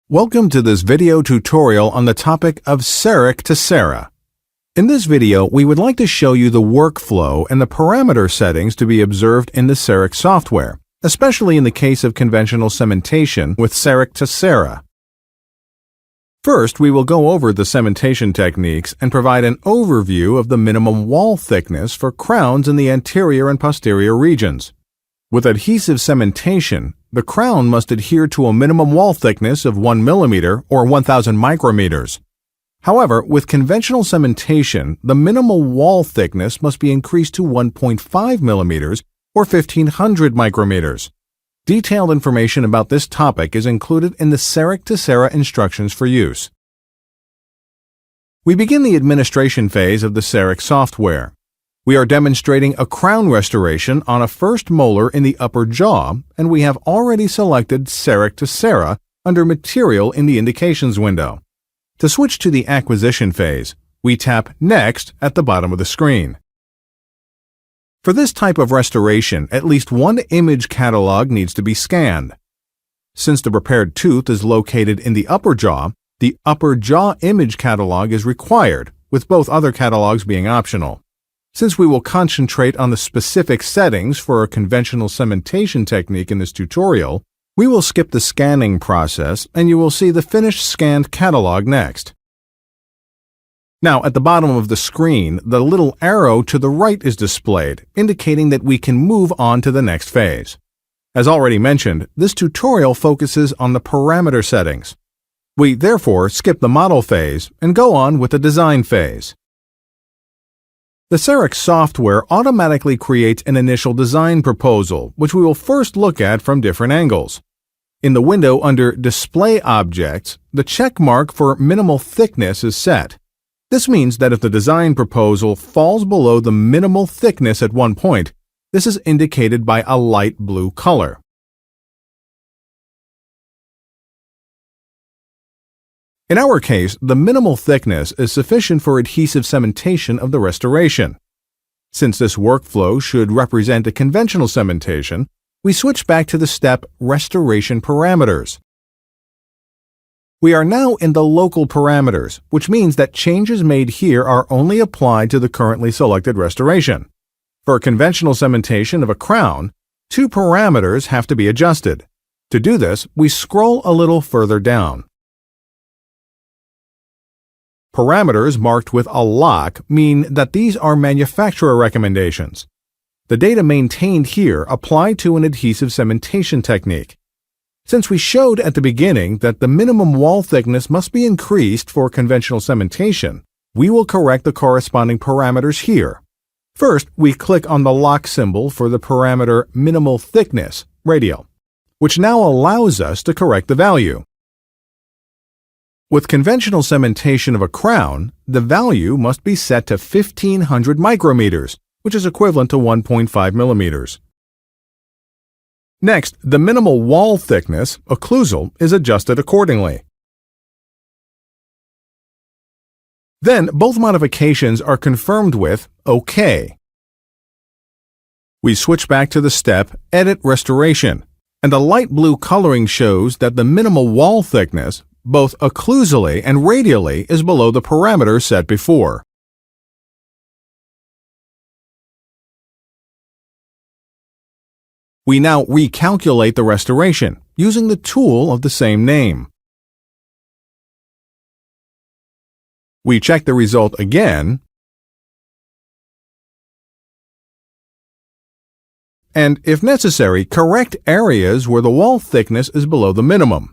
Welcome to this video tutorial on the topic of CEREC Tessera. In this video, we would like to show you the workflow and the parameter settings to be observed in the CEREC software, especially in the case of conventional cementation with CEREC Tessera. First, we will go over the cementation techniques and provide an overview of the minimum wall thickness for crowns in the anterior and posterior regions. With adhesive cementation, the crown must adhere to a minimum wall thickness of 1 mm or 1,000 micrometers. However, with conventional cementation, the minimal wall thickness must be increased to 1.5 mm or 1,500 micrometers. Detailed information about this topic is included in the CEREC Tessera instructions for use. We begin the administration phase of the CEREC software. We are demonstrating a crown restoration on a first molar in the upper jaw, and we have already selected CEREC Tessera under Material in the Indications window. To switch to the acquisition phase, we tap Next at the bottom of the screen. For this type of restoration, at least one image catalog needs to be scanned. Since the repaired tooth is located in the upper jaw image catalog is required, with both other catalogs being optional. Since we will concentrate on the specific settings for a conventional cementation technique in this tutorial, we will skip the scanning process and you will see the finished scanned catalog next. Now, at the bottom of the screen, the little arrow to the right is displayed, indicating that we can move on to the next phase. As already mentioned, this tutorial focuses on the parameter settings. We therefore skip the model phase and go on with the design phase. The CEREC software automatically creates an initial design proposal, which we will first look at from different angles. In the window under Display Objects, the check mark for minimal thickness is set. This means that if the design proposal falls below the minimal thickness at one point, this is indicated by a light blue color. In our case, the minimal thickness is sufficient for adhesive cementation of the restoration. Since this workflow should represent a conventional cementation, we switch back to the step Restoration Parameters. We are now in the local parameters, which means that changes made here are only applied to the currently selected restoration. For a conventional cementation of a crown, two parameters have to be adjusted. To do this, we scroll a little further down. Parameters marked with a lock mean that these are manufacturer recommendations. The data maintained here apply to an adhesive cementation technique. Since we showed at the beginning that the minimum wall thickness must be increased for conventional cementation, we will correct the corresponding parameters here. First, we click on the lock symbol for the parameter minimal thickness, radial, which now allows us to correct the value. With conventional cementation of a crown, the value must be set to 1,500 micrometers, which is equivalent to 1.5 millimeters. Next, the minimal wall thickness, occlusal, is adjusted accordingly. Then, both modifications are confirmed with OK. We switch back to the step Edit Restoration, and the light blue coloring shows that the minimal wall thickness, both occlusally and radially, is below the parameter set before. We now recalculate the restoration using the tool of the same name. We check the result again, and if necessary, correct areas where the wall thickness is below the minimum.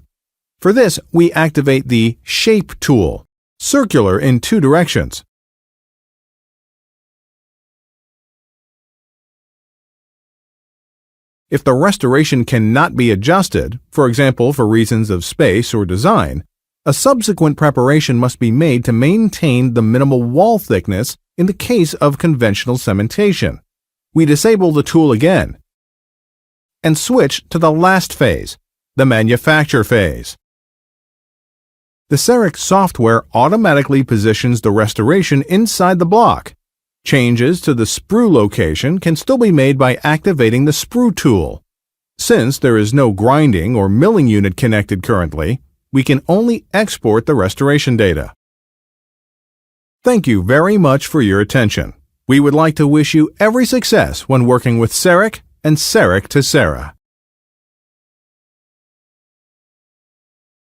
For this, we activate the Shape tool, circular in two directions. If the restoration cannot be adjusted, for example for reasons of space or design, a subsequent preparation must be made to maintain the minimal wall thickness in the case of conventional cementation. We disable the tool again and switch to the last phase, the manufacture phase. The CEREC software automatically positions the restoration inside the block. Changes to the sprue location can still be made by activating the sprue tool. Since there is no grinding or milling unit connected currently, We can only export the restoration data. Thank you very much for your attention. We would like to wish you every success when working with CEREC and CEREC Tessera.